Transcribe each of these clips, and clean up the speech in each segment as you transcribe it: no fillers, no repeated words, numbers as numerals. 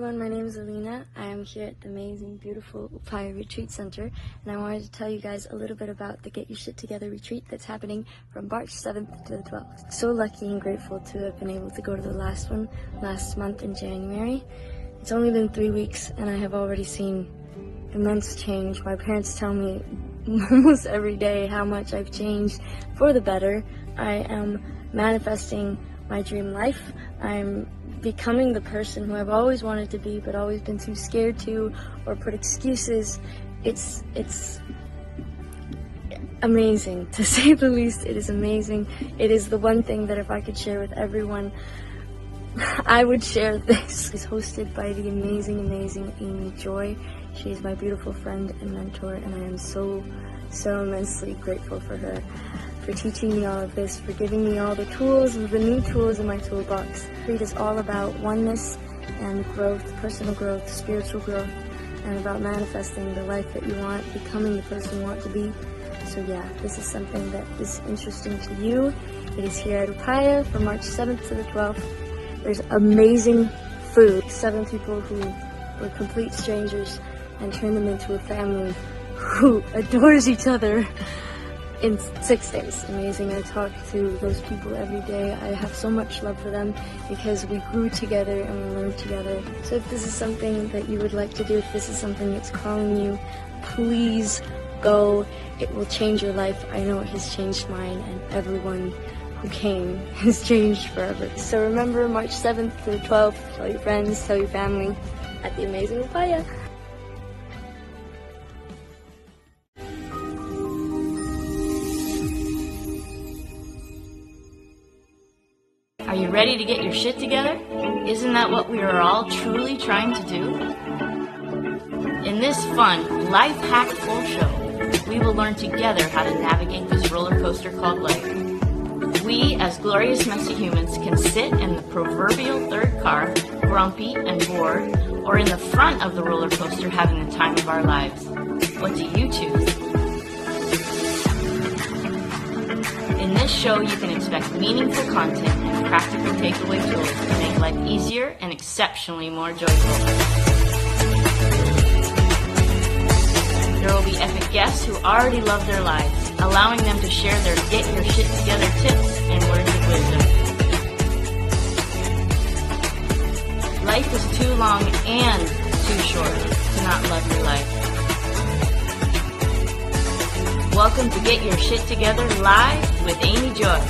everyone, my name is Alina. I am here at the amazing, beautiful Upaya Retreat Center, and I wanted to tell you guys a little bit about the Get Your Shit Together retreat that's happening from March 7th to the 12th. So lucky and grateful to have been able to go to the last one last month in January. It's only been 3 weeks, and I have already seen immense change. My parents tell me almost every day how much I've changed for the better. I am manifesting my dream life. I'm becoming the person who I've always wanted to be, but always been too scared to, or put excuses. It's amazing, to say the least. It is amazing. It is the one thing that if I could share with everyone, I would share this. It's hosted by the amazing Amy Joy. She is my beautiful friend and mentor, and I am so immensely grateful for her, for teaching me all of this, for giving me all the tools and the new tools in my toolbox. It is all about oneness and growth, personal growth, spiritual growth, and about manifesting the life that you want, becoming the person you want to be. So yeah, this is something that is interesting to you. It is here at Upaya from March 7th to the 12th. There's amazing food. 7 people who were complete strangers and turned them into a family who adores each other in 6 days. Amazing. I talk to those people every day. I have so much love for them because we grew together and we learned together. So if this is something that you would like to do, if this is something that's calling you, please go. It will change your life. I know it has changed mine, and everyone who came has changed forever. So remember, March 7th to the 12th, tell your friends, tell your family at the amazing Upaya. Are you ready to get your shit together? Isn't that what we are all truly trying to do? In this fun, life hack full show, we will learn together how to navigate this roller coaster called life. We, as glorious messy humans, can sit in the proverbial third car, grumpy and bored, or in the front of the roller coaster having the time of our lives. What do you choose? In this show, you can expect meaningful content and practical takeaway tools to make life easier and exceptionally more joyful. There will be epic guests who already love their lives, allowing them to share their get your shit together tips and words of wisdom. Life is too long and too short to not love your life. Welcome to Get Your Shit Together Live with Amy Joy.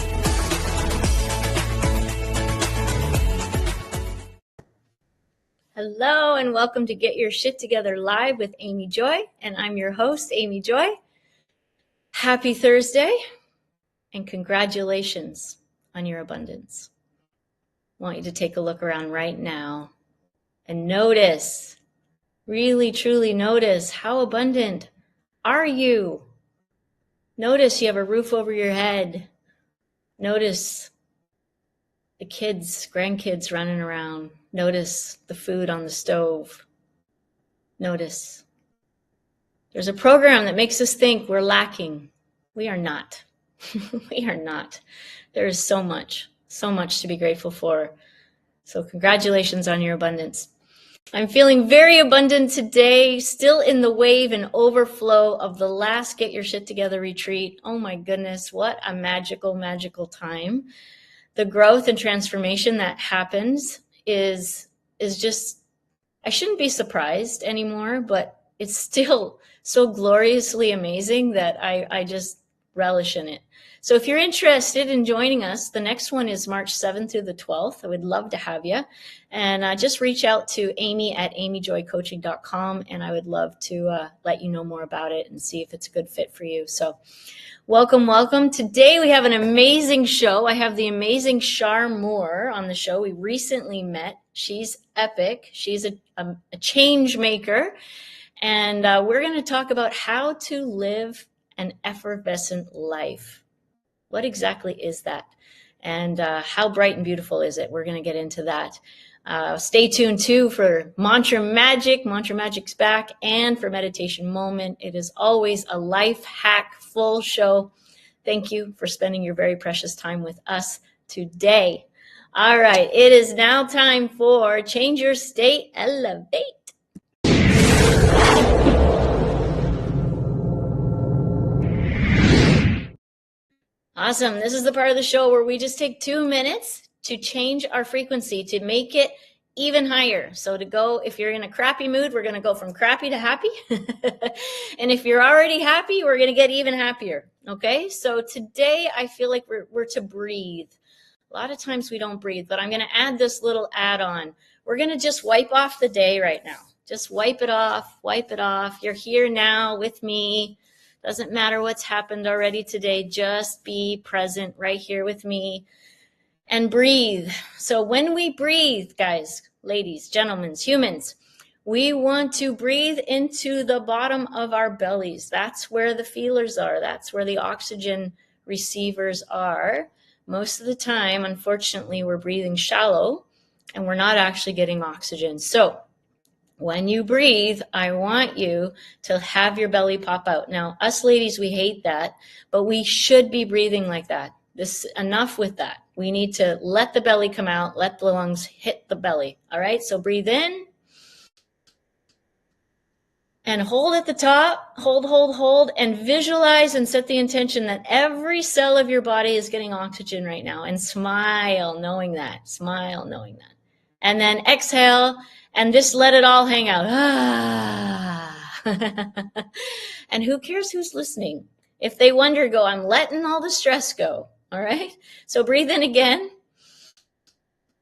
Hello and welcome to Get Your Shit Together Live with Amy Joy, and I'm your host, Amy Joy. Happy Thursday and congratulations on your abundance. I want you to take a look around right now and notice, really truly notice, how abundant are you? Notice you have a roof over your head. Notice the kids, grandkids running around. Notice the food on the stove. Notice. There's a program that makes us think we're lacking. We are not. We are not. There is so much to be grateful for. So congratulations on your abundance. I'm feeling very abundant today, still in the wave and overflow of the last Get Your Shit Together retreat. Oh my goodness, what a magical time. The growth and transformation that happens is just, I shouldn't be surprised anymore, but it's still so gloriously amazing that I just relish in it. So if you're interested in joining us, the next one is March 7th through the 12th. I would love to have you. And just reach out to Amy at amyjoycoaching.com, and I would love to let you know more about it and see if it's a good fit for you. So welcome. Today we have an amazing show. I have the amazing Shar Moore on the show. We recently met. She's epic. She's a change maker. And we're going to talk about how to live an effervescent life. What exactly is that? And how bright and beautiful is it? We're going to get into that. Stay tuned too for Mantra Magic. Mantra Magic's back, and for Meditation Moment. It is always a life hack full show. Thank you for spending your very precious time with us today. All right, it is now time for Change Your State, Elevate. Awesome. This is the part of the show where we just take 2 minutes to change our frequency, to make it even higher. So to go, if you're in a crappy mood, we're going to go from crappy to happy. And if you're already happy, we're going to get even happier. Okay. So today I feel like we're to breathe. A lot of times we don't breathe, but I'm going to add this little add-on. We're going to just wipe off the day right now. Just wipe it off, wipe it off. You're here now with me. Doesn't matter what's happened already today. Just be present right here with me and breathe. So when we breathe, guys, ladies, gentlemen, humans, we want to breathe into the bottom of our bellies. That's where the feelers are. That's where the oxygen receivers are. Most of the time, unfortunately, we're breathing shallow and we're not actually getting oxygen. So when you breathe, I want you to have your belly pop out. Now, us ladies, we hate that, but we should be breathing like that. Enough with that. We need to let the belly come out, let the lungs hit the belly. All right, so breathe in and hold at the top, hold, and visualize and set the intention that every cell of your body is getting oxygen right now, and smile knowing that, And then exhale and just let it all hang out. And who cares who's listening? If they wonder, go, I'm letting all the stress go. All right. So breathe in again.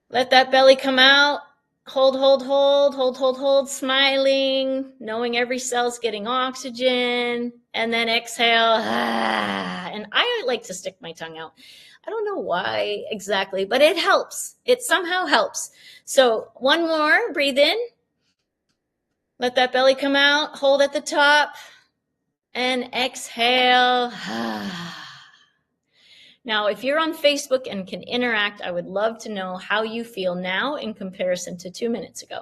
Let that belly come out. Hold, smiling, knowing every cell's getting oxygen. And then exhale. And I like to stick my tongue out. I don't know why exactly, but it helps. It somehow helps. So one more, breathe in. Let that belly come out. Hold at the top. And exhale. Now, if you're on Facebook and can interact, I would love to know how you feel now in comparison to 2 minutes ago.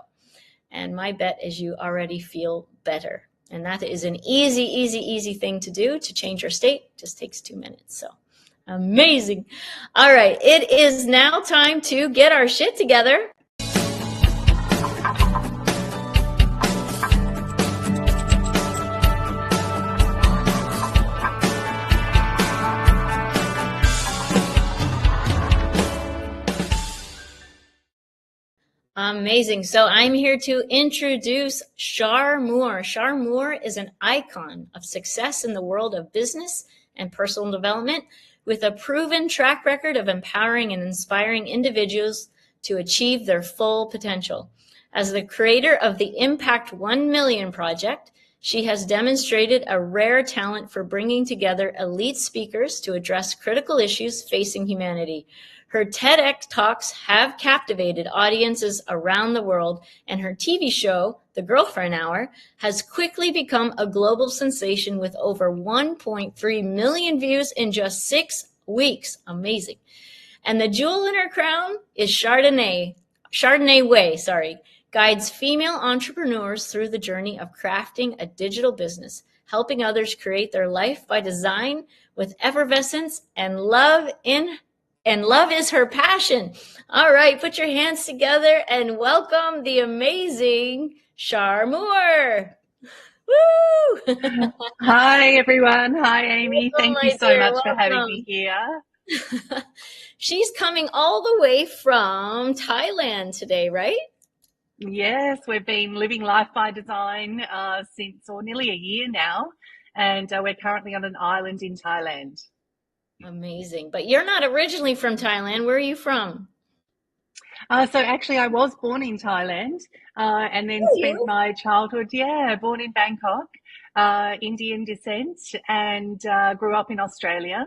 And my bet is you already feel better. And that is an easy thing to do to change your state. Just takes 2 minutes. So amazing. All right. It is now time to get our shit together. Amazing. So I'm here to introduce Shar Moore. Shar Moore is an icon of success in the world of business and personal development, with a proven track record of empowering and inspiring individuals to achieve their full potential. As the creator of the Impact 1 Million Project, she has demonstrated a rare talent for bringing together elite speakers to address critical issues facing humanity. Her TEDx talks have captivated audiences around the world, and her TV show, The Girlfriend Hour, has quickly become a global sensation with over 1.3 million views in just 6 weeks. Amazing. And the jewel in her crown is Chardonnay Way, guides female entrepreneurs through the journey of crafting a digital business, helping others create their life by design with effervescence and love is her passion. All right, put your hands together and welcome the amazing Shar Moore. Woo! Hi, everyone. Hi, Amy. Welcome, Thank you my so dear. much for having Welcome. me here. She's coming all the way from Thailand today, right? Yes, we've been living life by design since nearly a year now, and we're currently on an island in Thailand. Amazing. But you're not originally from Thailand. Where are you from? So actually, I was born in Thailand and then spent my childhood, born in Bangkok, Indian descent, and grew up in Australia.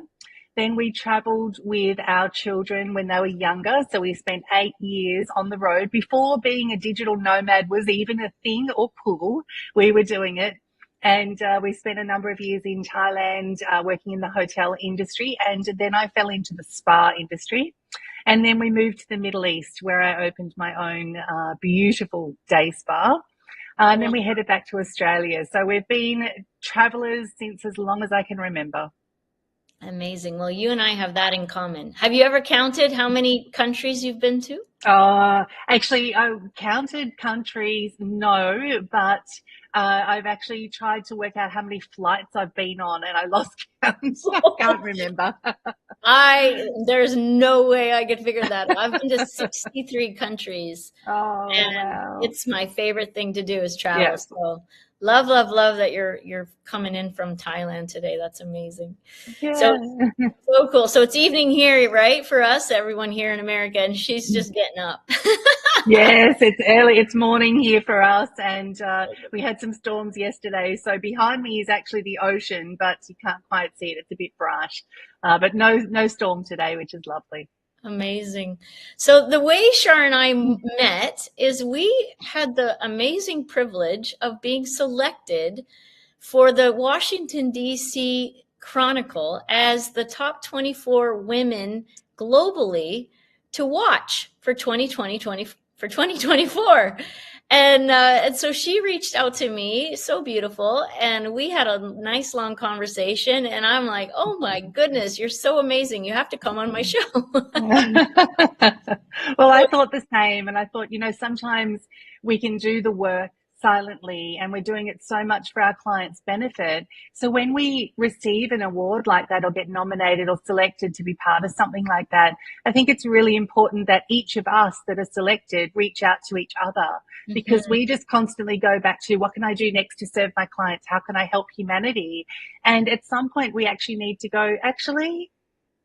Then we travelled with our children when they were younger. So we spent 8 years on the road. Before being a digital nomad was even a thing or cool, we were doing it. And we spent a number of years in Thailand working in the hotel industry. And then I fell into the spa industry. And then we moved to the Middle East, where I opened my own beautiful day spa. And then we headed back to Australia. So we've been travellers since as long as I can remember. Amazing. Well, you and I have that in common. Have you ever counted how many countries you've been to? Actually, I counted countries, no, but I've actually tried to work out how many flights I've been on, and I lost count. I can't remember. There's no way I could figure that out. I've been to 63 countries, Oh, and wow. it's my favorite thing to do is travel. Yeah. So love, love, love that you're coming in from Thailand today. That's amazing. So Yeah. so cool. So it's evening here, right? For us, everyone here in America, and she's just getting up. Yes, it's early. It's morning here for us, and we had some storms yesterday. So behind me is actually the ocean, but you can't quite see it. It's a bit bright, but no storm today, which is lovely. Amazing. So the way Shar and I met is we had the amazing privilege of being selected for the Washington, D.C. Chronicle as the top 24 women globally to watch for 2024. And so she reached out to me, so beautiful, and we had a nice long conversation. And I'm like, oh my goodness, you're so amazing. You have to come on my show. Well, I thought the same, and I thought, sometimes we can do the work silently, and we're doing it so much for our clients' benefit. So when we receive an award like that or get nominated or selected to be part of something like that, I think it's really important that each of us that are selected reach out to each other, because we just constantly go back to, what can I do next to serve my clients? How can I help humanity? And at some point we actually need to go, actually,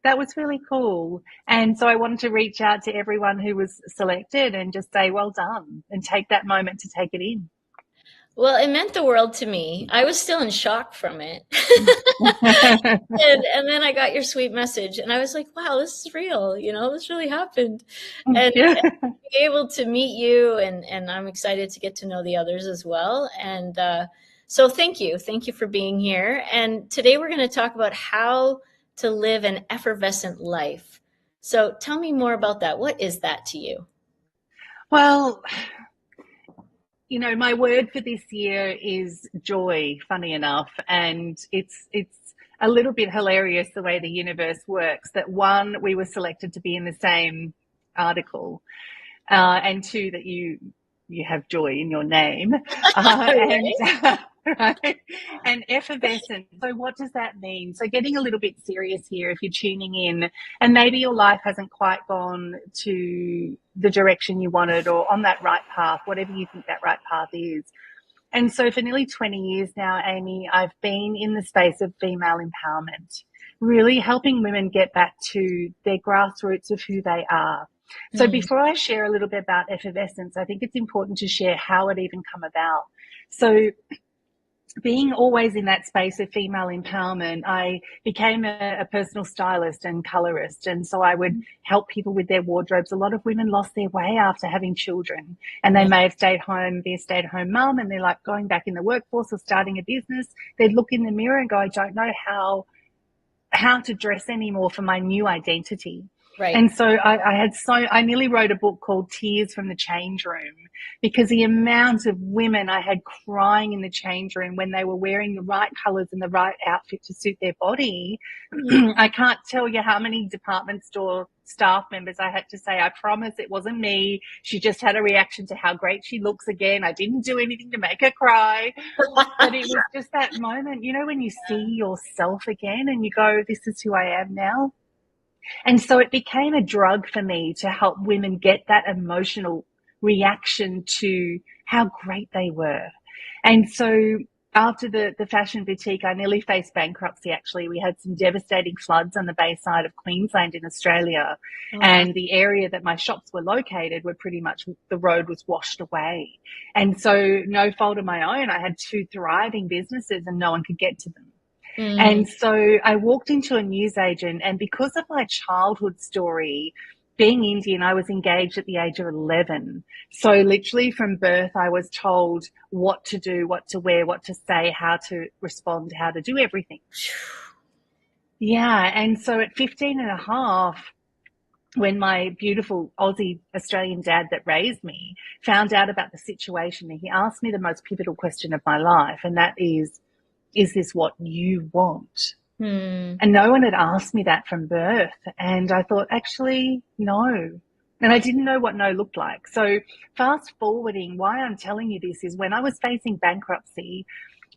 that was really cool. And so I wanted to reach out to everyone who was selected and just say, well done, and take that moment to take it in. Well, it meant the world to me. I was still in shock from it. And then I got your sweet message, and I was like, wow, this is real. This really happened. And, Yeah. and being able to meet you, and I'm excited to get to know the others as well. And so thank you. Thank you for being here. And today we're going to talk about how to live an effervescent life. So tell me more about that. What is that to you? Well, my word for this year is joy, funny enough. And it's a little bit hilarious the way the universe works, that one, we were selected to be in the same article, and two, that you have joy in your name. Right? And effervescent. So what does that mean? So getting a little bit serious here, if you're tuning in and maybe your life hasn't quite gone to the direction you wanted or on that right path, whatever you think that right path is. And so for nearly 20 years now, Amy, I've been in the space of female empowerment, really helping women get back to their grassroots of who they are. So before I share a little bit about effervescence, I think it's important to share how it even come about. So being always in that space of female empowerment, I became a personal stylist and colorist. And so I would help people with their wardrobes. A lot of women lost their way after having children, and they may have stayed home, be a stay-at-home mum, and they're like going back in the workforce or starting a business. They'd look in the mirror and go, I don't know how to dress anymore for my new identity. Right. And so I nearly wrote a book called Tears from the Change Room, because the amount of women I had crying in the change room when they were wearing the right colors and the right outfit to suit their body. I can't tell you how many department store staff members I had to say, I promise it wasn't me. She just had a reaction to how great she looks again. I didn't do anything to make her cry. But it was just that moment, when you see yourself again and you go, this is who I am now. And so it became a drug for me to help women get that emotional reaction to how great they were. And so after the fashion boutique, I nearly faced bankruptcy, actually. We had some devastating floods on the Bayside of Queensland in Australia. And the area that my shops were located were pretty much, the road was washed away. And so no fault of my own, I had two thriving businesses and no one could get to them. And so I walked into a newsagent, and because of my childhood story, being Indian, I was engaged at the age of 11. So literally from birth, I was told what to do, what to wear, what to say, how to respond, how to do everything. Yeah. And so at 15 and a half, when my beautiful Aussie Australian dad that raised me found out about the situation, he asked me the most pivotal question of my life. And that is this what you want? Hmm. And no one had asked me that from birth. And I thought, actually, no. And I didn't know what no looked like. So fast forwarding, why I'm telling you this is when I was facing bankruptcy,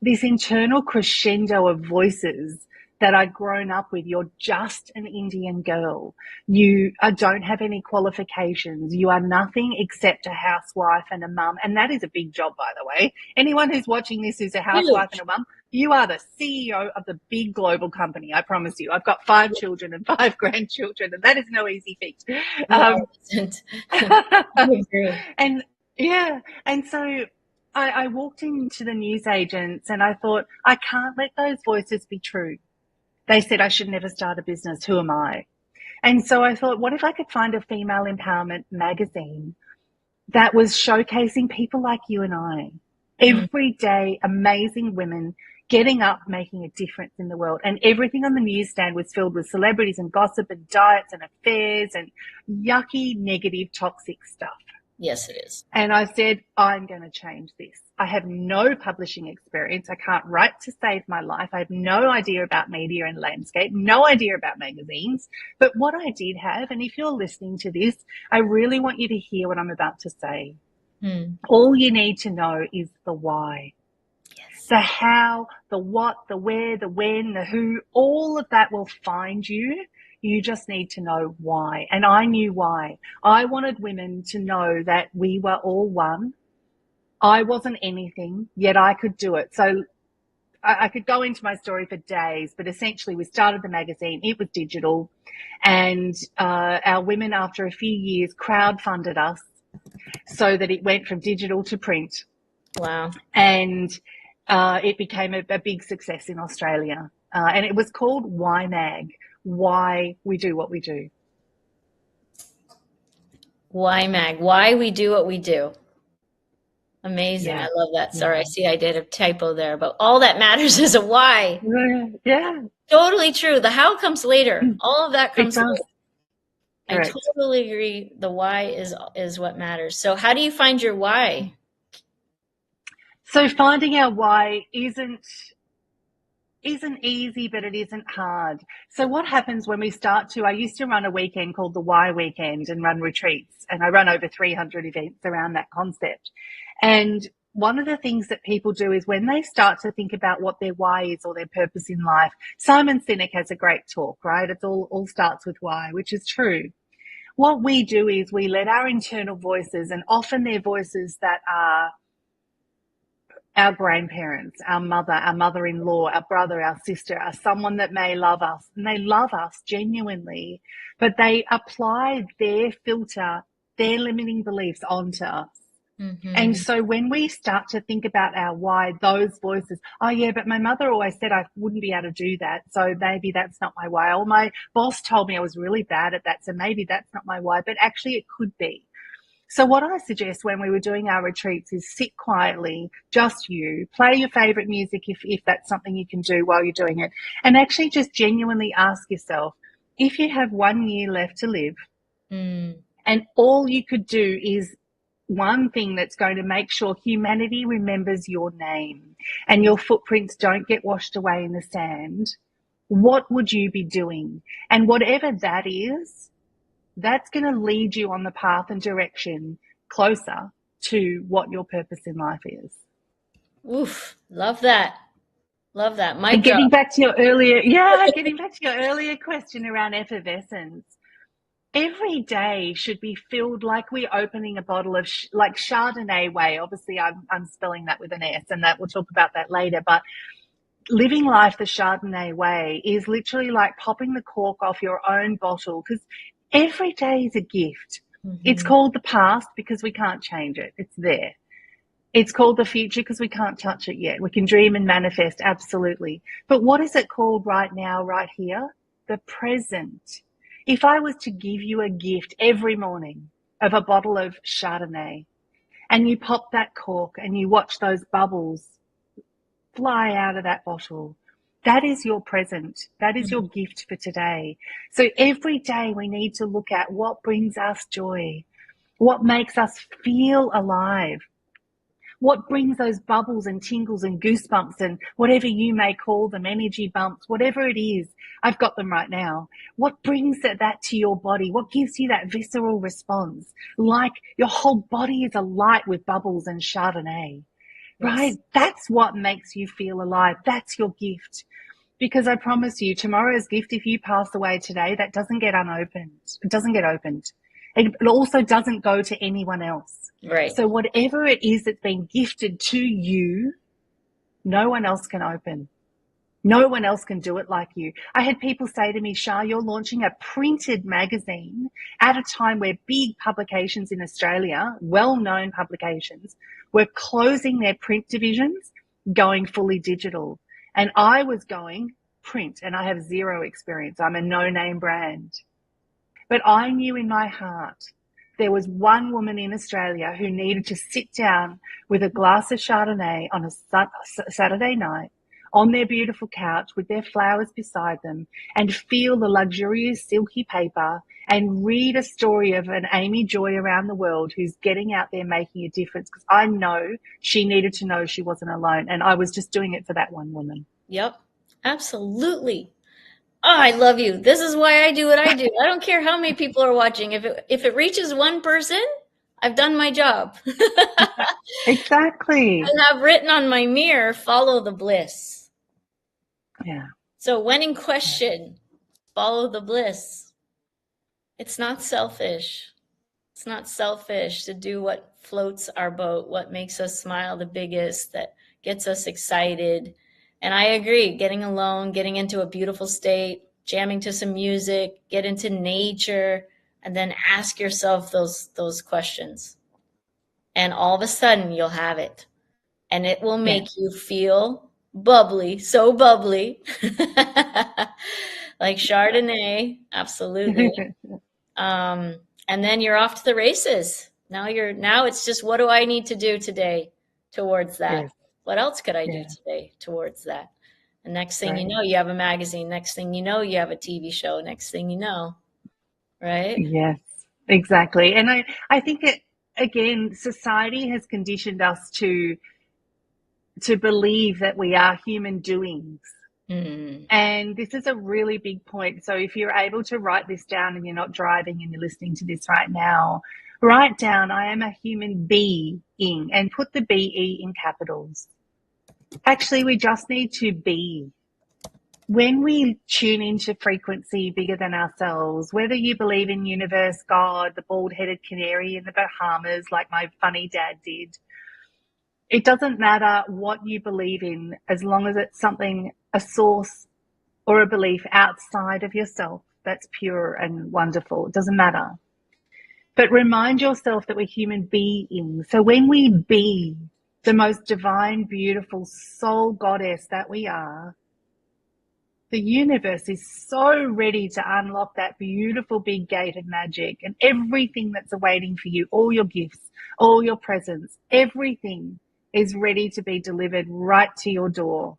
this internal crescendo of voices that I'd grown up with. You're just an Indian girl. You don't have any qualifications. You are nothing except a housewife and a mum. And that is a big job, by the way. Anyone who's watching this who's a housewife and a mum, you are the CEO of the big global company. I promise you. I've got 5 children and 5 grandchildren, and that is no easy feat. No, it isn't. And yeah, and so I walked into the newsagents and I thought, I can't let those voices be true. They said I should never start a business. Who am I? And so I thought, what if I could find a female empowerment magazine that was showcasing people like you and I, everyday amazing women getting up, making a difference in the world. And everything on the newsstand was filled with celebrities and gossip and diets and affairs and yucky, negative, toxic stuff. Yes, it is. And I said, I'm going to change this. I have no publishing experience. I can't write to save my life. I have no idea about media and landscape, no idea about magazines. But what I did have, and if you're listening to this, I really want you to hear what I'm about to say. All you need to know is the why. Yes. The how, the what, the where, the when, the who, all of that will find you. You just need to know why. And I knew why. I wanted women to know that we were all one. I wasn't anything, yet I could do it. So I could go into my story for days, but essentially we started the magazine. It was digital. And our women, after a few years, crowdfunded us so that it went from digital to print. Wow. And it became a big success in Australia. And it was called Why Mag. Why we do what we do. Why Mag? Why we do what we do. Amazing. Yeah. I love that. Sorry, I see I did a typo there, but all that matters is a why. Yeah. Totally true. The how comes later. All of that comes later. I totally agree. The why is what matters. So how do you find your why? So finding our why isn't easy, but it isn't hard. So what happens when we start to, I used to run a weekend called the Why Weekend and run retreats, and I run over 300 events around that concept. And one of the things that people do is when they start to think about what their why is or their purpose in life, Simon Sinek has a great talk, right? It's all starts with why, which is true. What we do is we let our internal voices, and often they're voices that are our grandparents, our mother-in-law, our brother, our sister, are someone that may love us, and they love us genuinely, but they apply their filter, their limiting beliefs onto us. And so when we start to think about our why, those voices, oh yeah, but my mother always said I wouldn't be able to do that, so maybe that's not my why. Or my boss told me I was really bad at that, so maybe that's not my why, but actually it could be. So what I suggest when we were doing our retreats is sit quietly, just you, play your favorite music if that's something you can do while you're doing it, and actually just genuinely ask yourself, if you have 1 year left to live and all you could do is one thing that's going to make sure humanity remembers your name and your footprints don't get washed away in the sand, what would you be doing? And whatever that is, that's going to lead you on the path and direction closer to what your purpose in life is. Oof, love that. Love that. Getting back to your earlier question around effervescence. Every day should be filled like we're opening a bottle of like Chardonnay way. Obviously, I'm spelling that with an S, and that we'll talk about that later. But living life the Chardonnay way is literally like popping the cork off your own bottle, because every day is a gift. It's called the past because we can't change it. It's there. It's called the future because we can't touch it yet. We can dream and manifest, absolutely. But what is it called right now, right here? The present. If I was to give you a gift every morning of a bottle of Chardonnay, and you pop that cork and you watch those bubbles fly out of that bottle, that is your present. That is your gift for today. So every day we need to look at what brings us joy, what makes us feel alive, What brings those bubbles and tingles and goosebumps and whatever you may call them, energy bumps, whatever it is, I've got them right now. What brings that to your body? What gives you that visceral response? Like your whole body is alight with bubbles and Chardonnay, right? Yes. That's what makes you feel alive. That's your gift. Because I promise you, tomorrow's gift, if you pass away today, that doesn't get unopened. It doesn't get opened. It also doesn't go to anyone else. Right. So whatever it is that's been gifted to you, no one else can open. No one else can do it like you. I had people say to me, Shar, you're launching a printed magazine at a time where big publications in Australia, well-known publications, were closing their print divisions, going fully digital. And I was going print, and I have zero experience. I'm a no-name brand. But I knew in my heart there was one woman in Australia who needed to sit down with a glass of Chardonnay on a Saturday night on their beautiful couch with their flowers beside them and feel the luxurious silky paper and read a story of an Amy Joy around the world who's getting out there making a difference, because I know she needed to know she wasn't alone, and I was just doing it for that one woman. Yep, absolutely. Oh, I love you. This is why I do what I do. I don't care how many people are watching. If it reaches one person, I've done my job. Exactly. I have written on my mirror, follow the bliss. Yeah. So when in question, follow the bliss. It's not selfish. It's not selfish to do what floats our boat, what makes us smile the biggest, that gets us excited. And I agree, getting alone, getting into a beautiful state, jamming to some music, get into nature, and then ask yourself those questions. And all of a sudden you'll have it. And it will make you feel bubbly, so bubbly. Like Chardonnay, absolutely. And then you're off to the races. Now it's just, what do I need to do today towards that? Yes. What else could I do today towards that? And next thing you know, you have a magazine. Next thing you know, you have a TV show. Next thing you know, right? Yes, exactly. And I think it, again, society has conditioned us to believe that we are human doings. And this is a really big point. So if you're able to write this down and you're not driving and you're listening to this right now, write down, I am a human being, and put the BE in capitals. Actually, we just need to be. When we tune into frequency bigger than ourselves, whether you believe in universe, God, the bald-headed canary in the Bahamas, like my funny dad did, it doesn't matter what you believe in, as long as it's something, a source or a belief outside of yourself that's pure and wonderful. It doesn't matter. But remind yourself that we're human beings. So when we be the most divine, beautiful soul goddess that we are, the universe is so ready to unlock that beautiful big gate of magic, and everything that's awaiting for you, all your gifts, all your presents, everything is ready to be delivered right to your door.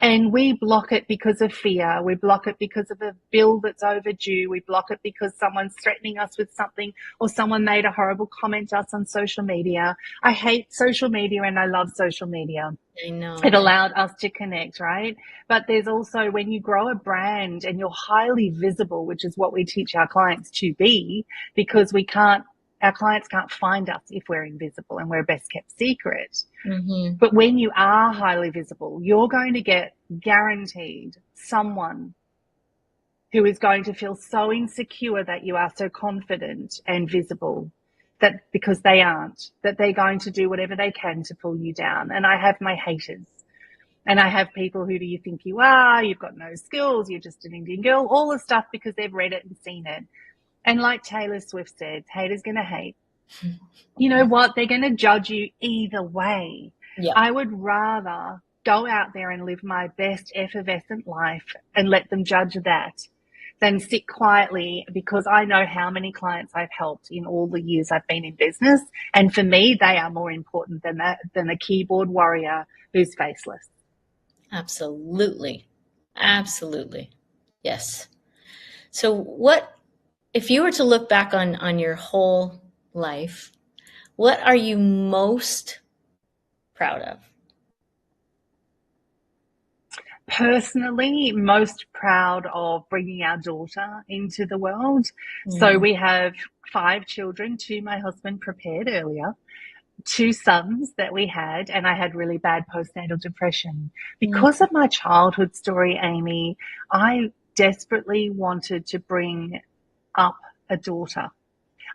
And we block it because of fear. We block it because of a bill that's overdue. We block it because someone's threatening us with something, or someone made a horrible comment to us on social media. I hate social media and I love social media. I know. It allowed us to connect, right? But there's also, when you grow a brand and you're highly visible, which is what we teach our clients to be, because our clients can't find us if we're invisible and we're a best kept secret. But when you are highly visible, you're going to get, guaranteed, someone who is going to feel so insecure that you are so confident and visible, that because they aren't, that they're going to do whatever they can to pull you down. And I have my haters. And I have people, who do you think you are? You've got no skills. You're just an Indian girl. All the stuff, because they've read it and seen it. And like Taylor Swift said, haters going to hate. You know what? They're going to judge you either way. Yeah. I would rather go out there and live my best effervescent life and let them judge that than sit quietly, because I know how many clients I've helped in all the years I've been in business. And for me, they are more important than a keyboard warrior who's faceless. Absolutely. Absolutely. Yes. So what, if you were to look back on your whole life, what are you most proud of? Personally, most proud of bringing our daughter into the world. So we have 5 children, 2 my husband prepared earlier, 2 sons that we had, and I had really bad postnatal depression. Because of my childhood story, Amy, I desperately wanted to bring up a daughter.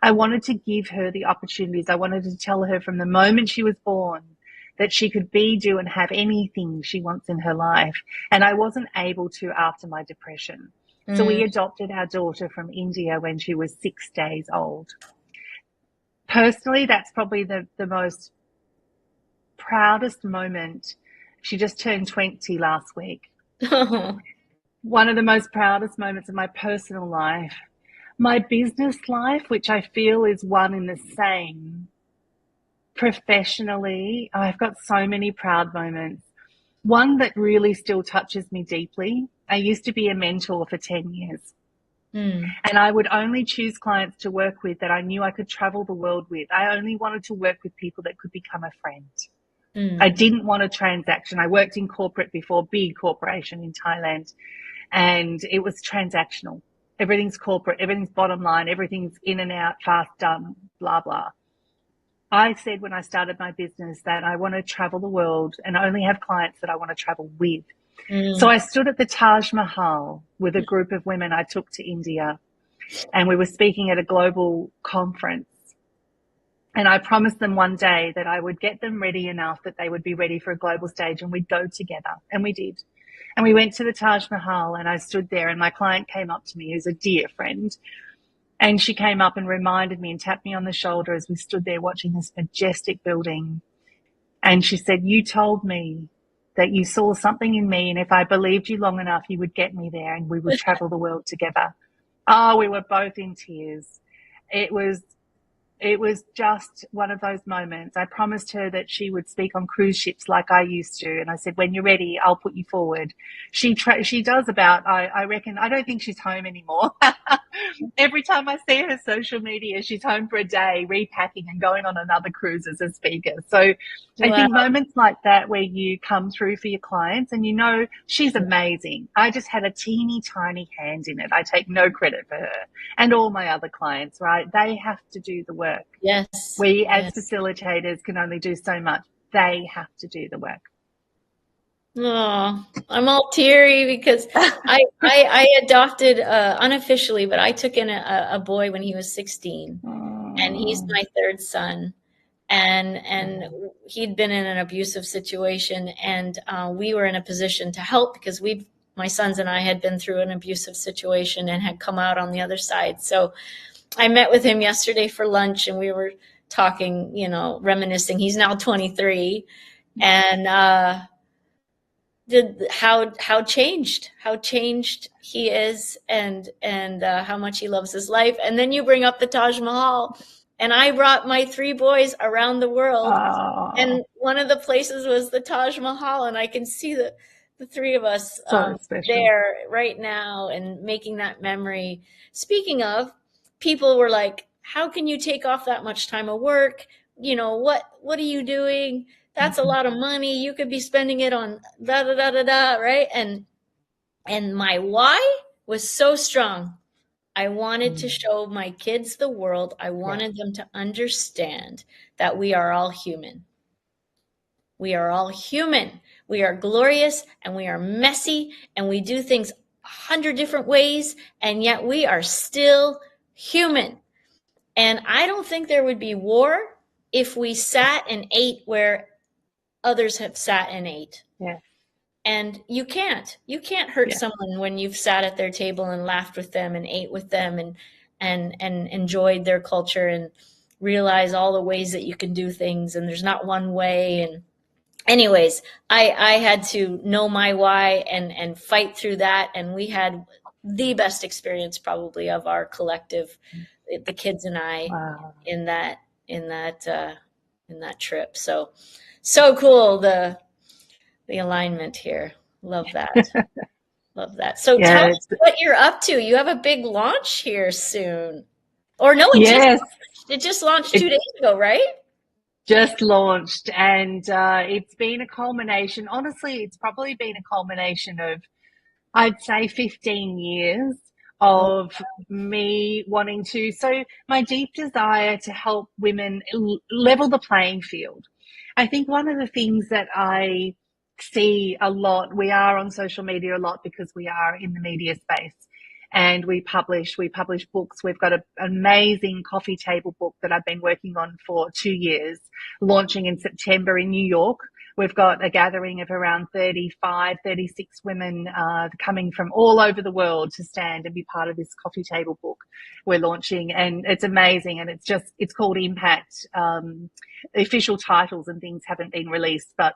I wanted to give her the opportunities. I wanted to tell her from the moment she was born that she could be, do, and have anything she wants in her life. And I wasn't able to after my depression. So we adopted our daughter from India when she was 6 days old. Personally, that's probably the most proudest moment. She just turned 20 last week. One of the most proudest moments of my personal life. My business life, which I feel is one in the same. Professionally, I've got so many proud moments. One that really still touches me deeply. I used to be a mentor for 10 years. And I would only choose clients to work with that I knew I could travel the world with. I only wanted to work with people that could become a friend. I didn't want a transaction. I worked in corporate before, big corporation in Thailand, and it was transactional. Everything's corporate, everything's bottom line, everything's in and out, fast, done, blah, blah. I said when I started my business that I want to travel the world and only have clients that I want to travel with. So I stood at the Taj Mahal with a group of women I took to India, and we were speaking at a global conference. And I promised them one day that I would get them ready enough that they would be ready for a global stage, and we'd go together. And we did. And we went to the Taj Mahal, and I stood there, and my client came up to me, who's a dear friend. And she came up and reminded me and tapped me on the shoulder as we stood there watching this majestic building. And she said, "You told me that you saw something in me, and if I believed you long enough, you would get me there and we would travel the world together." Oh, we were both in tears. It was just one of those moments. I promised her that she would speak on cruise ships like I used to. And I said, "When you're ready, I'll put you forward." She does about, I reckon, I don't think she's home anymore. Every time I see her social media, she's home for a day, repacking and going on another cruise as a speaker. So I think moments like that where you come through for your clients and you know she's amazing. I just had a teeny tiny hand in it. I take no credit for her and all my other clients, right? They have to do the work. Yes. We as facilitators can only do so much. They have to do the work. Oh, I'm all teary because I adopted unofficially, but I took in a boy when he was 16, and he's my 3rd son, and he'd been in an abusive situation, and we were in a position to help because my sons and I had been through an abusive situation and had come out on the other side. So I met with him yesterday for lunch, and we were talking, reminiscing. He's now 23, and how changed he is, and how much he loves his life. And then you bring up the Taj Mahal, and I brought my 3 boys around the world, and one of the places was the Taj Mahal, and I can see the 3 of us there right now and making that memory. Speaking of, people were like, "How can you take off that much time of work? What are you doing? That's a lot of money. You could be spending it on da da da da da," right? And my why was so strong. I wanted to show my kids the world. I wanted them to understand that we are all human. We are all human. We are glorious, and we are messy, and we do things 100 different ways, and yet we are still human. And I don't think there would be war if we sat and ate where others have sat and ate. Yeah. And you can't hurt someone when you've sat at their table and laughed with them and ate with them and enjoyed their culture and realize all the ways that you can do things, and there's not one way. And anyways, I had to know my why and fight through that, and we had the best experience probably of our collective, the kids and I, in that trip. So cool, the alignment here. Love that. Love that. So tell us what you're up to. You have a big launch here soon. Or no, it just launched 2 days ago, right? just launched, and it's been a culmination. Honestly, it's probably been a culmination of, I'd say, 15 years of me wanting to. So my deep desire to help women level the playing field. I think one of the things that I see a lot, we are on social media a lot because we are in the media space, and we publish books. We've got an amazing coffee table book that I've been working on for 2 years, launching in September in New York. We've got a gathering of around 35, 36 women coming from all over the world to stand and be part of this coffee table book we're launching. And it's amazing. And it's called Impact. The official titles and things haven't been released, but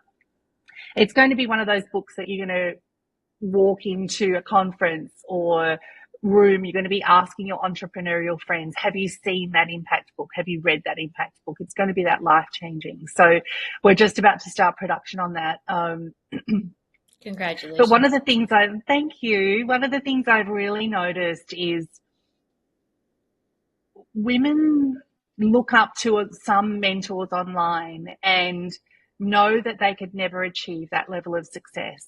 it's going to be one of those books that you're going to walk into a conference or room, you're going to be asking your entrepreneurial friends, have you seen that impact book? Have you read that impact book? It's going to be that life-changing. So we're just about to start production on that. Congratulations. But one of the things thank you. One of the things I've really noticed is women look up to some mentors online and know that they could never achieve that level of success.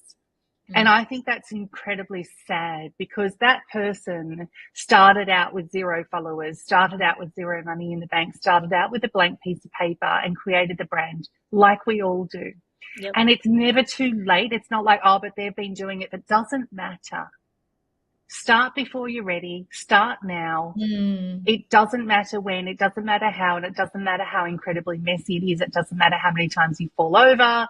And I think that's incredibly sad, because that person started out with 0 followers, started out with 0 money in the bank, started out with a blank piece of paper and created the brand like we all do. Yep. And it's never too late. It's not like, oh, but they've been doing it. It doesn't matter. Start before you're ready. Start now. It doesn't matter when, it doesn't matter how, and it doesn't matter how incredibly messy it is. It doesn't matter how many times you fall over.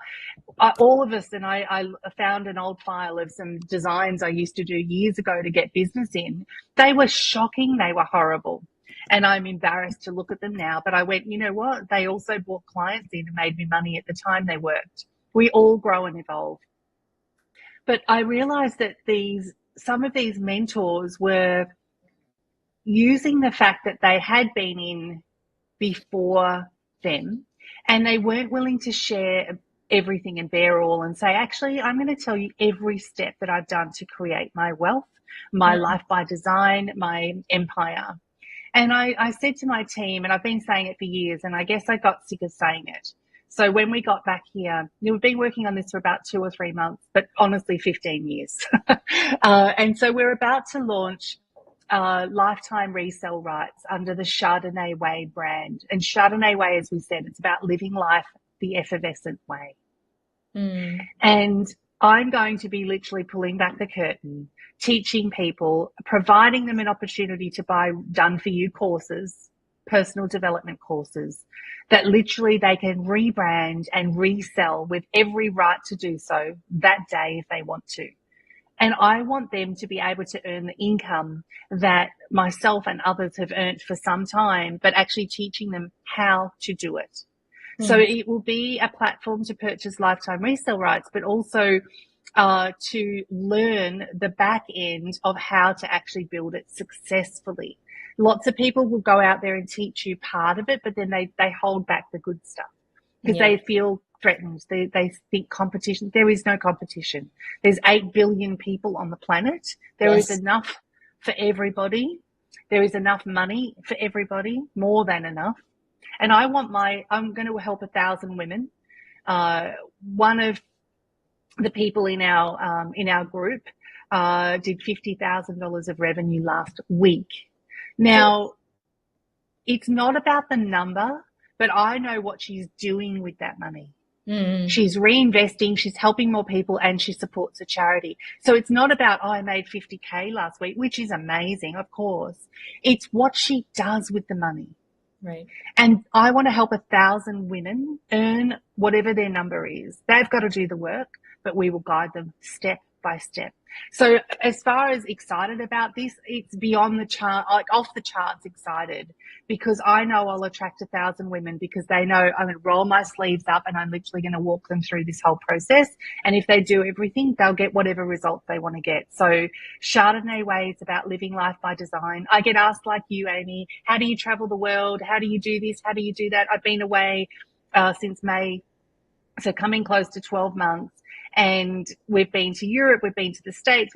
All of us, and I found an old file of some designs I used to do years ago to get business in. They were shocking. They were horrible. And I'm embarrassed to look at them now. But I went, you know what? They also brought clients in and made me money at the time they worked. We all grow and evolve. But I realized that some of these mentors were using the fact that they had been in before them, and they weren't willing to share everything and bear all and say, actually, I'm going to tell you every step that I've done to create my wealth, my life by design, my empire. And I said to my team, and I've been saying it for years, and I guess I got sick of saying it. So when we got back here, we've been working on this for about 2 or 3 months, but honestly, 15 years. And so we're about to launch lifetime resale rights under the Chardonnay Way brand. And Chardonnay Way, as we said, it's about living life the effervescent way. And I'm going to be literally pulling back the curtain, teaching people, providing them an opportunity to buy done-for-you courses, personal development courses, that literally they can rebrand and resell with every right to do so that day if they want to. And I want them to be able to earn the income that myself and others have earned for some time, but actually teaching them how to do it. So it will be a platform to purchase lifetime resale rights, but also to learn the back end of how to actually build it successfully. Lots of people will go out there and teach you part of it, but then they hold back the good stuff because they feel threatened. They think competition. There is no competition. There's 8 billion people on the planet. There is enough for everybody. There is enough money for everybody, more than enough. And I'm going to help 1,000 women. One of the people in our group did $50,000 of revenue last week. Now, it's not about the number, but I know what she's doing with that money. She's reinvesting, she's helping more people, and she supports a charity. So it's not about, I made 50K last week, which is amazing, of course. It's what she does with the money. Right. And I want to help 1,000 women earn whatever their number is. They've got to do the work, but we will guide them step by step. So as far as excited about this, it's beyond the chart, like off the charts excited, because I know I'll attract 1,000 women because they know I'm going to roll my sleeves up and I'm literally going to walk them through this whole process. And if they do everything, they'll get whatever results they want to get. So Chardonnay Way is about living life by design. I get asked like you, Amy, how do you travel the world? How do you do this? How do you do that? I've been away since May, so coming close to 12 months. And we've been to Europe, we've been to the States,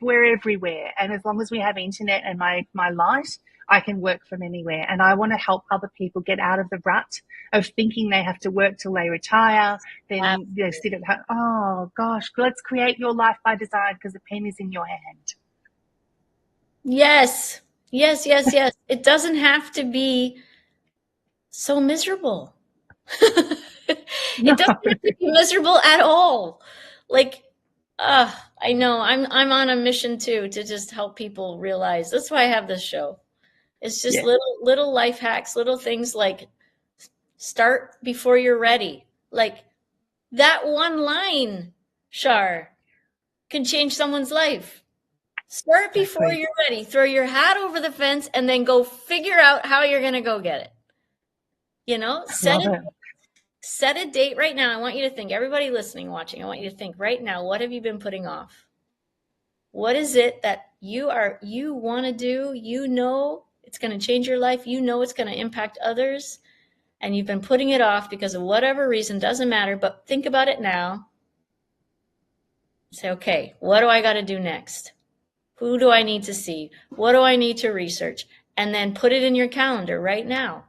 we're everywhere. And as long as we have internet and my light, I can work from anywhere. And I want to help other people get out of the rut of thinking they have to work till they retire, then they sit at home. Oh gosh, let's create your life by design because the pen is in your hand. Yes. Yes, yes, yes. It doesn't have to be so miserable. No. It doesn't have to be miserable at all. Like, I know I'm on a mission too to just help people realize. That's why I have this show. It's just Yeah. little life hacks, little things like start before you're ready. Like that one line, Shar, can change someone's life. Start before Exactly. you're ready. Throw your hat over the fence and then go figure out how you're going to go get it. You know, Love it. set a date right now. I want you to think, everybody listening, watching, I want you to think right now, what have you been putting off? What is it that you want to do? You know it's going to change your life. You know it's going to impact others. And you've been putting it off because of whatever reason, doesn't matter, but think about it now. Say, okay, what do I got to do next? Who do I need to see? What do I need to research? And then put it in your calendar right now.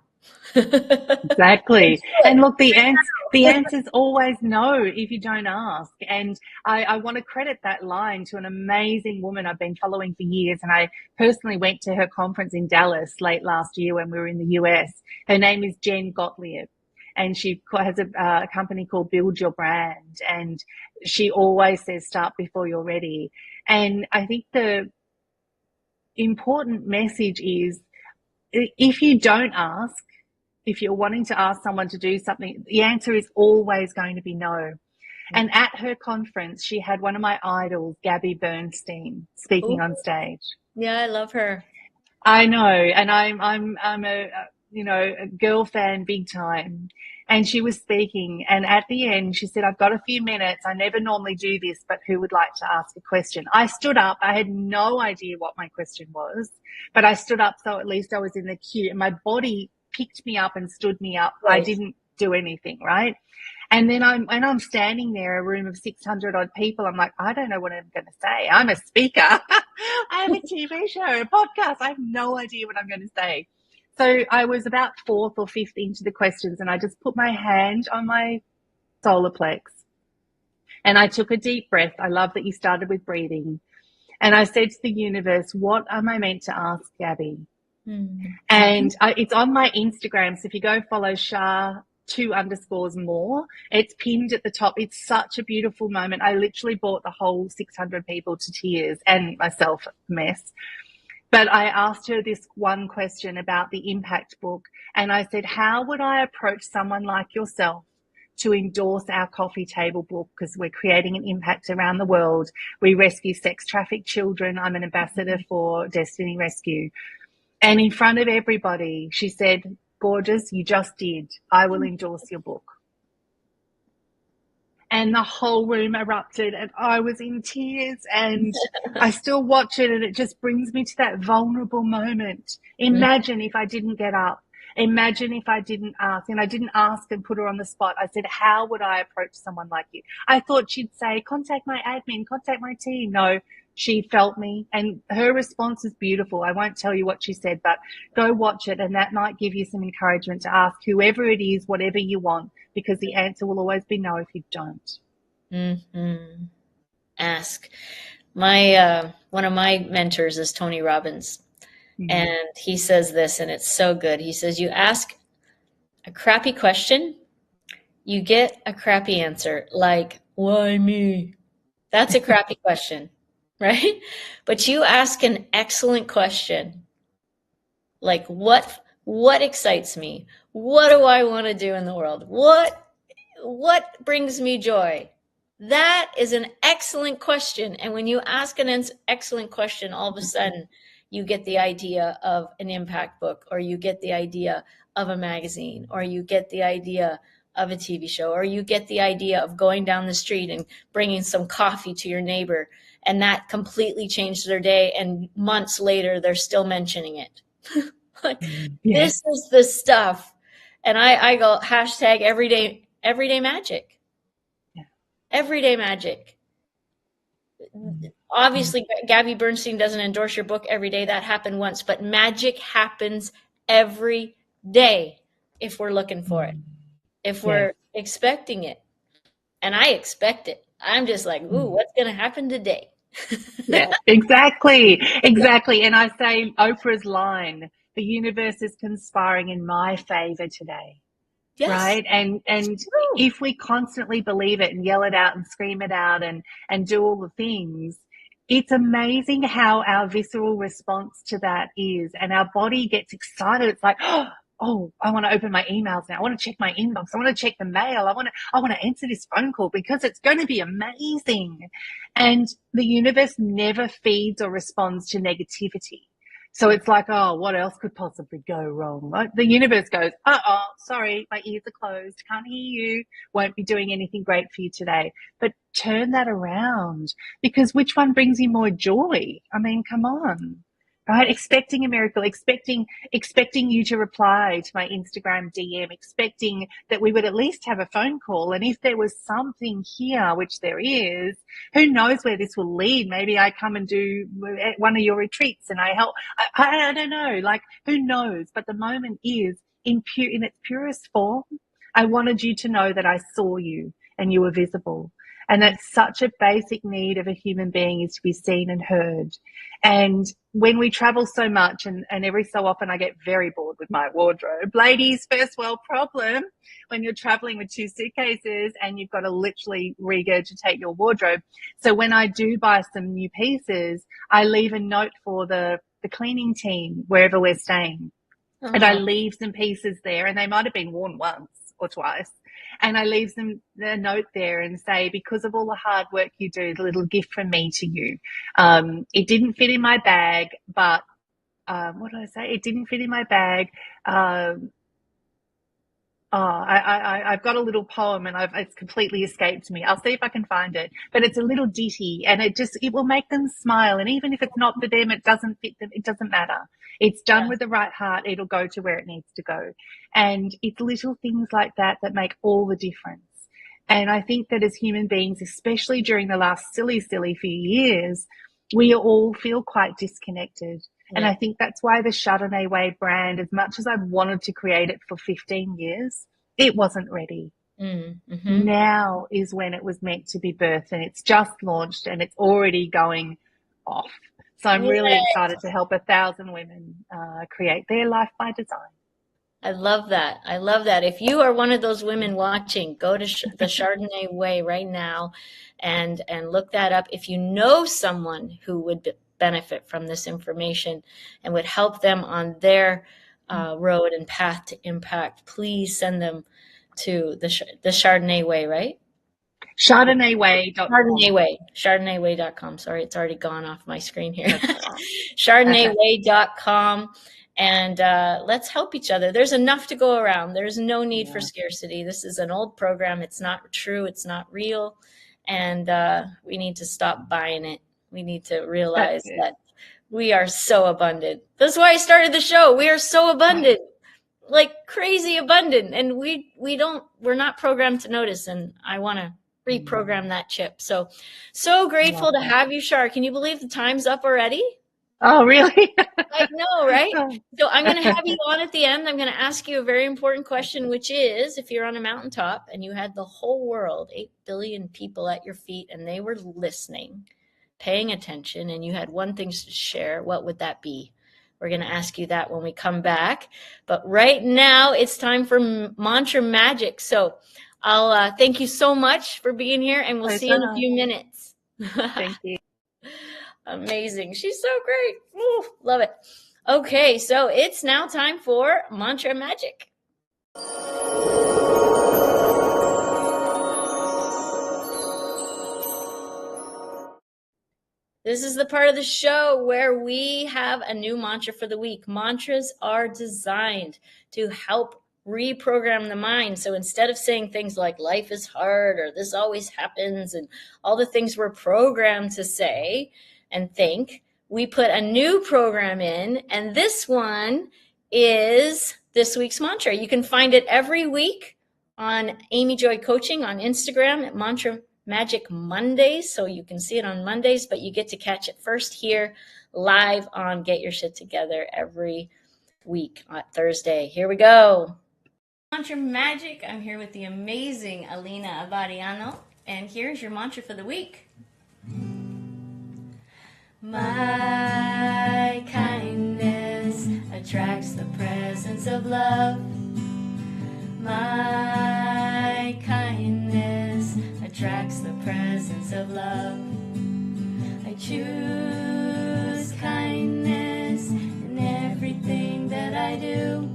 Exactly. And look, the answer's always no if you don't ask. And I want to credit that line to an amazing woman I've been following for years. And I personally went to her conference in Dallas late last year when we were in the US. Her name is Jen Gottlieb. And she has a company called Build Your Brand. And she always says, start before you're ready. And I think the important message is, if you don't ask, if you're wanting to ask someone to do something, the answer is always going to be no. And at her conference, she had one of my idols, Gabby Bernstein, speaking on stage. Yeah, I love her. I know, and I'm a girl fan big time. And she was speaking, and at the end, she said, I've got a few minutes. I never normally do this, but who would like to ask a question? I stood up. I had no idea what my question was, but I stood up so at least I was in the queue, and my body picked me up and stood me up. Right. I didn't do anything, right? And then I'm standing there, a room of 600 odd people. I'm like, I don't know what I'm going to say. I'm a speaker. I have a TV show, a podcast. I have no idea what I'm going to say. So I was about fourth or fifth into the questions, and I just put my hand on my solar plex and I took a deep breath. I love that you started with breathing. And I said to the universe, what am I meant to ask Gabby? And it's on my Instagram. So if you go follow Shar 2_Moore, it's pinned at the top. It's such a beautiful moment. I literally brought the whole 600 people to tears and myself a mess. But I asked her this one question about the impact book. And I said, how would I approach someone like yourself to endorse our coffee table book? Because we're creating an impact around the world. We rescue sex trafficked children. I'm an ambassador for Destiny Rescue. And in front of everybody, she said, gorgeous, you just did. I will endorse your book. And the whole room erupted and I was in tears, and I still watch it and it just brings me to that vulnerable moment. Imagine if I didn't get up. Imagine if I didn't ask. And I didn't ask and put her on the spot. I said, how would I approach someone like you? I thought she'd say, contact my admin, contact my team. No, she felt me, and her response is beautiful. I won't tell you what she said, but go watch it, and that might give you some encouragement to ask whoever it is, whatever you want, because the answer will always be no if you don't. Ask. My one of my mentors is Tony Robbins, and he says this, and it's so good. He says, you ask a crappy question, you get a crappy answer, like, why me? That's a crappy question, right? But you ask an excellent question, like, what excites me? What do I want to do in the world? What brings me joy? That is an excellent question. And when you ask an excellent question, all of a sudden you get the idea of an impact book, or you get the idea of a magazine, or you get the idea of a TV show, or you get the idea of going down the street and bringing some coffee to your neighbor. And that completely changed their day. And months later, they're still mentioning it. Like, this is the stuff. And I go hashtag everyday magic. Everyday magic. Obviously, Gabby Bernstein doesn't endorse your book every day. That happened once, but magic happens every day if we're looking for it, if we're expecting it. And I expect it. I'm just like, ooh, what's going to happen today? Yeah, exactly. Exactly. And I say Oprah's line, the universe is conspiring in my favor today. Yes. Right. And if we constantly believe it and yell it out and scream it out and do all the things, it's amazing how our visceral response to that is. And our body gets excited. It's like, oh, I want to open my emails now. I want to check my inbox. I want to check the mail. I want to answer this phone call because it's going to be amazing. And the universe never feeds or responds to negativity. So it's like, oh, what else could possibly go wrong? Like the universe goes, sorry, my ears are closed. Can't hear you. Won't be doing anything great for you today. But turn that around, because which one brings you more joy? I mean, come on. Right? Expecting a miracle, expecting you to reply to my Instagram DM, expecting that we would at least have a phone call. And if there was something here, which there is, who knows where this will lead? Maybe I come and do one of your retreats and I help. I don't know. Like, who knows? But the moment is in its purest form. I wanted you to know that I saw you and you were visible. And that's such a basic need of a human being, is to be seen and heard. And when we travel so much, and every so often I get very bored with my wardrobe. Ladies, first world problem when you're traveling with 2 suitcases and you've got to literally regurgitate your wardrobe. So when I do buy some new pieces, I leave a note for the cleaning team wherever we're staying. And I leave some pieces there, and they might have been worn once or twice. And I leave them a note there and say, because of all the hard work you do, a little gift from me to you. It didn't fit in my bag, but what did I say? It didn't fit in my bag. I've got a little poem and it's completely escaped me. I'll see if I can find it, but it's a little ditty and it will make them smile. And even if it's not for them, it doesn't fit them. It doesn't matter. It's done with the right heart. It'll go to where it needs to go. And it's little things like that that make all the difference. And I think that as human beings, especially during the last silly few years, we all feel quite disconnected. And I think that's why the Chardonnay Way brand, as much as I've wanted to create it for 15 years, it wasn't ready. Mm-hmm. Now is when it was meant to be birthed, and it's just launched and it's already going off. So I'm really excited to help 1,000 women create their life by design. I love that. I love that. If you are one of those women watching, go to the Chardonnay Way right now and look that up. If you know someone who would benefit from this information and would help them on their road and path to impact, please send them to the Chardonnay Way, right? ChardonnayWay.com. ChardonnayWay.com. Sorry, it's already gone off my screen here. ChardonnayWay.com. And let's help each other. There's enough to go around. There's no need for scarcity. This is an old program. It's not true. It's not real. And we need to stop buying it. We need to realize that we are so abundant. That's why I started the show. We are so abundant, like crazy abundant. And we're not programmed to notice. And I want to reprogram that chip. So grateful to have you, Shar. Can you believe the time's up already? Oh, really? I know, right? So I'm going to have you on at the end. I'm going to ask you a very important question, which is, if you're on a mountaintop and you had the whole world, 8 billion people at your feet, and they were listening, paying attention, and you had one thing to share, what would that be? We're going to ask you that when we come back. But right now, it's time for Mantra Magic. So I'll thank you so much for being here, and we'll see you in a few minutes. Thank you. Amazing. She's so great. Ooh, love it. Okay, so it's now time for Mantra Magic. This is the part of the show where we have a new mantra for the week. Mantras are designed to help reprogram the mind. So instead of saying things like life is hard or this always happens and all the things we're programmed to say and think, we put a new program in, and this one is this week's mantra. You can find it every week on Amy Joy Coaching on Instagram at Mantra Magic Mondays, so you can see it on Mondays, but you get to catch it first here live on Get Your Shit Together every week on Thursday. Here we go. Mantra Magic. I'm here with the amazing Alina Abadiano, and here's your mantra for the week. My kindness attracts the presence of love. My kindness attracts the presence of love. I choose kindness in everything that I do.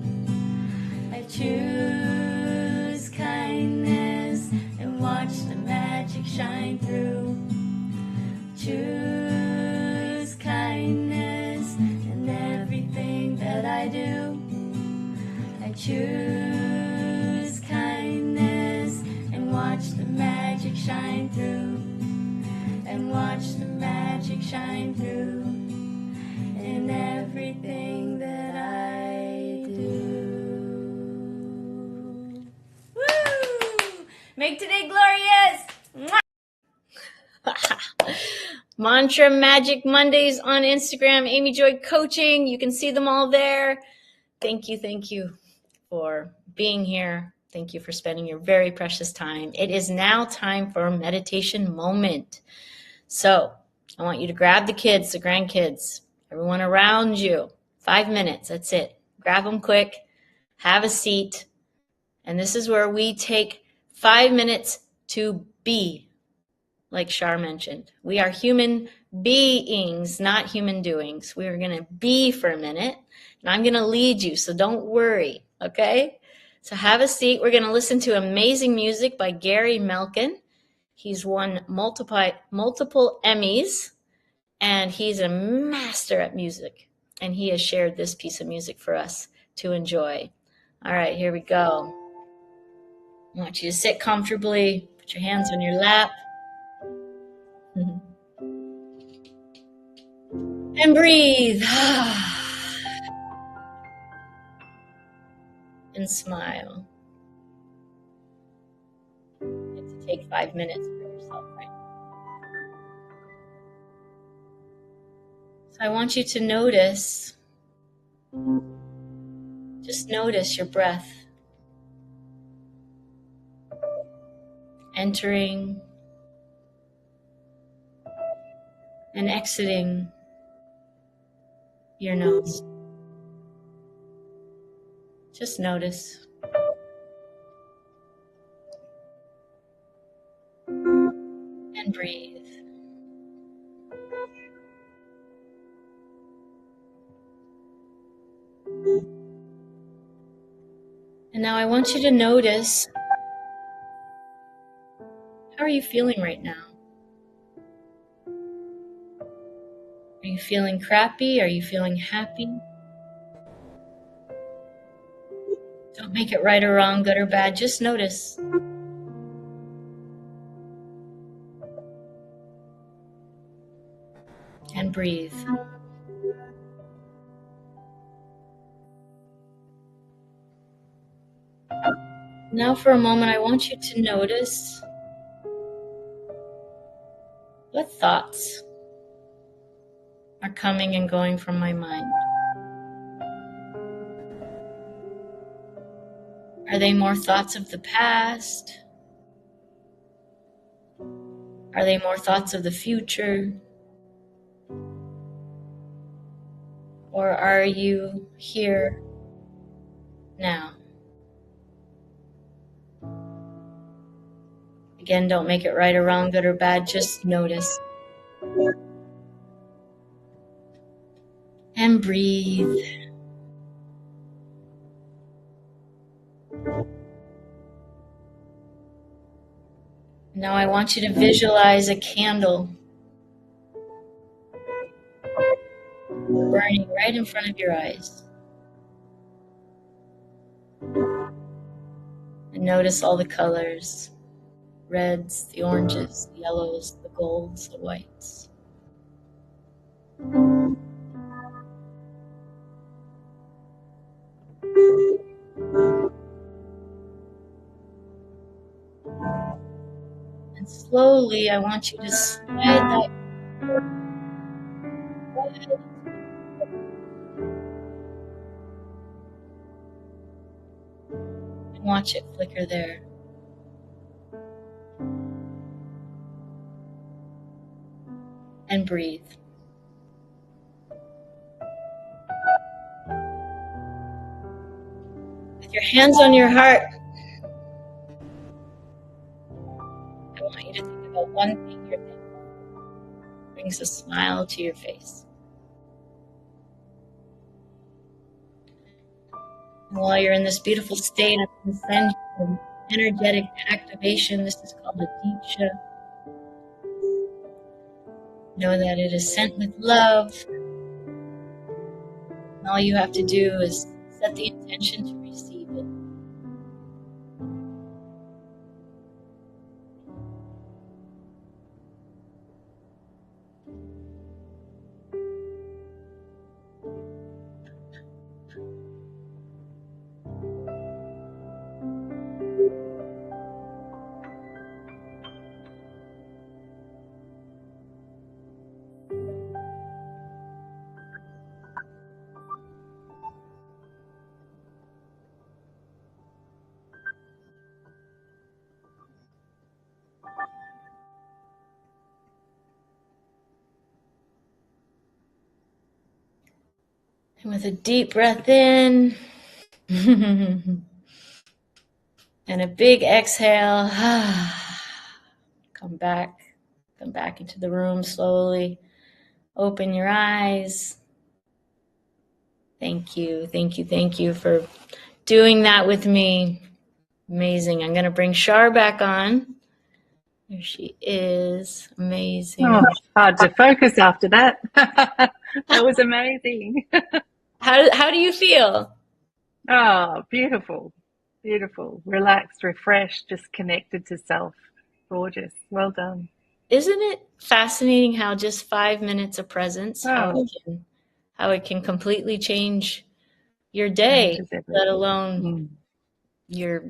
I choose kindness and watch the magic shine through. Choose kindness in everything that I do. I choose kindness and watch the magic shine through. And watch the magic shine through in everything that I do. Woo! Make today glorious! Mantra Magic Mondays on Instagram, Amy Joy Coaching. You can see them all there. Thank you for being here. Thank you for spending your very precious time. It is now time for a meditation moment. So I want you to grab the kids, the grandkids, everyone around you. 5 minutes, that's it. Grab them quick, have a seat. And this is where we take 5 minutes to be, like Shar mentioned. We are human beings, not human doings. We are going to be for a minute, and I'm going to lead you, so don't worry, okay? So have a seat. We're going to listen to amazing music by Gary Melkin. He's won multiple Emmys, and he's a master at music, and he has shared this piece of music for us to enjoy. All right, here we go. I want you to sit comfortably, put your hands on your lap, and breathe. And smile. You have to take 5 minutes for yourself right now. So I want you to notice, just notice your breath entering and exiting your nose. Just notice. And breathe. And now I want you to notice, how are you feeling right now? Are you feeling crappy? Are you feeling happy? Don't make it right or wrong, good or bad. Just notice. And breathe. Now for a moment, I want you to notice what thoughts are coming and going from my mind. Are they more thoughts of the past? Are they more thoughts of the future? Or are you here now? Again, don't make it right or wrong, good or bad, just notice. And breathe. Now I want you to visualize a candle burning right in front of your eyes. And notice all the colors. Reds, the oranges, the yellows, the golds, the whites. And slowly, I want you to slide that and watch it flicker there. And breathe. With your hands on your heart, I want you to think about one thing you're thankful for. Brings a smile to your face. And while you're in this beautiful state, I'm going to send you an energetic activation. This is called a Deeksha. Know that it is sent with love. And all you have to do is set the intention to receive it. And with a deep breath in and a big exhale, come back into the room slowly. Open your eyes. Thank you for doing that with me. Amazing. I'm going to bring Shar back on. There she is. Amazing. Oh, hard to focus after that. That was amazing. How do you feel? Oh, beautiful, beautiful. Relaxed, refreshed, just connected to self. Gorgeous. Well done. Isn't it fascinating how just 5 minutes of presence, Oh, how it can completely change your day, changes everything. let alone your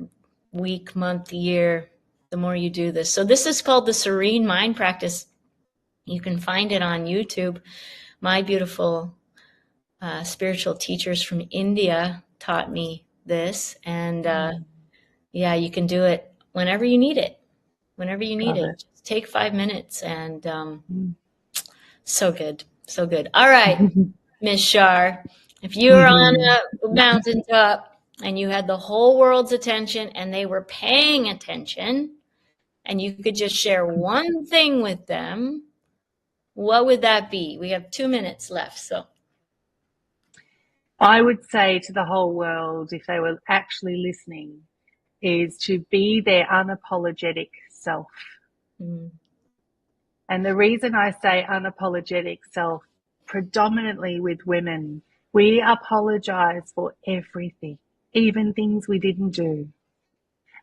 week, month, year, the more you do this. So this is called the Serene Mind Practice. You can find it on YouTube. My beautiful spiritual teachers from India taught me this. And yeah, you can do it whenever you need it. Whenever you need it. Just take 5 minutes and so good. So good. All right, Miss Shar, if you were on a mountaintop and you had the whole world's attention and they were paying attention and you could just share one thing with them, what would that be? We have 2 minutes left. So I would say to the whole world, if they were actually listening, is to be their unapologetic self. And the reason I say unapologetic self, predominantly with women, we apologize for everything, even things we didn't do.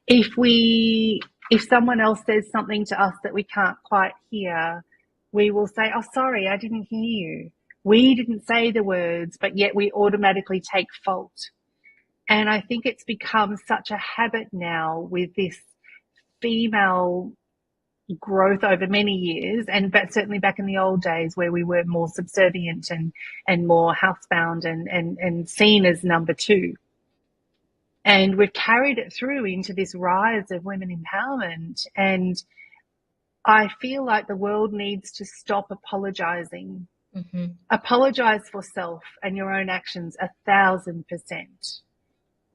If someone else says something to us that we can't quite hear, we will say, oh, sorry, I didn't hear you. We didn't say the words, but yet we automatically take fault. And I think it's become such a habit now with this female growth over many years, but certainly back in the old days where we were more subservient and more housebound and seen as number two. And we've carried it through into this rise of women empowerment. And I feel like the world needs to stop apologizing. Apologize for self and your own actions 1,000%.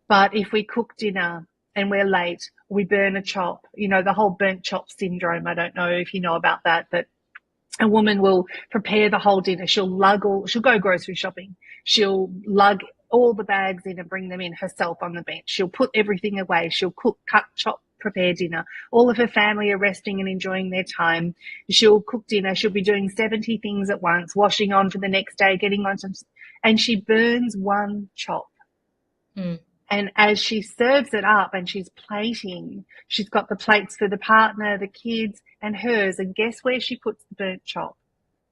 But if we cook dinner and we're late, we burn a chop, the whole burnt chop syndrome. I don't know if you know about that, but a woman will prepare the whole dinner. She'll go grocery shopping. She'll lug all the bags in and bring them in herself on the bench. She'll put everything away. She'll cook, cut, chop, prepare dinner. All of her family are resting and enjoying their time. She'll cook dinner. She'll be doing 70 things at once, washing on for the next day, getting on some, and she burns one chop. And as she serves it up and she's plating, she's got the plates for the partner, the kids, and hers. And guess where she puts the burnt chop?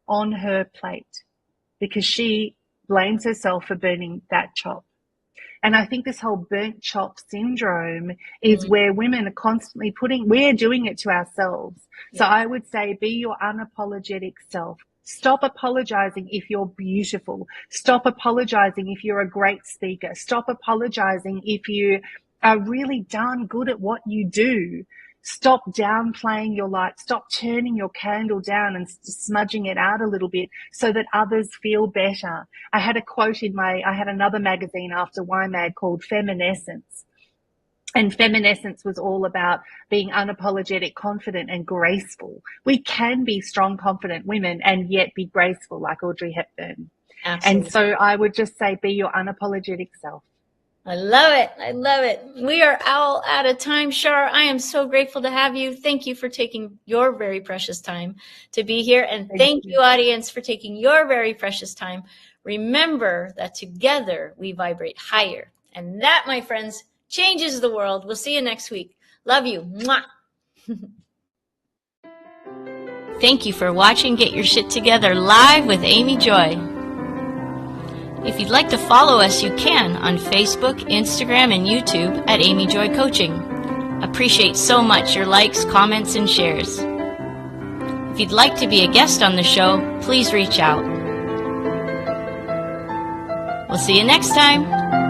On her plate, because she blames herself for burning that chop. And I think this whole burnt chop syndrome is where women are constantly we're doing it to ourselves. So I would say, be your unapologetic self. Stop apologizing if you're beautiful. Stop apologizing if you're a great speaker. Stop apologizing if you are really darn good at what you do. Stop downplaying your light. Stop turning your candle down and smudging it out a little bit so that others feel better. I had a quote I had another magazine after YMag called Feminescence. And Feminescence was all about being unapologetic, confident, and graceful. We can be strong, confident women and yet be graceful like Audrey Hepburn. Absolutely. And so I would just say, be your unapologetic self. I love it. I love it. We are all out of time, Shar. I am so grateful to have you. Thank you for taking your very precious time to be here. And thank you, audience, for taking your very precious time. Remember that together we vibrate higher. And that, my friends, changes the world. We'll see you next week. Love you. Mwah. Thank you for watching Get Your Shit Together live with Amy Joy. If you'd like to follow us, you can on Facebook, Instagram, and YouTube at Amy Joy Coaching. Appreciate so much your likes, comments, and shares. If you'd like to be a guest on the show, please reach out. We'll see you next time.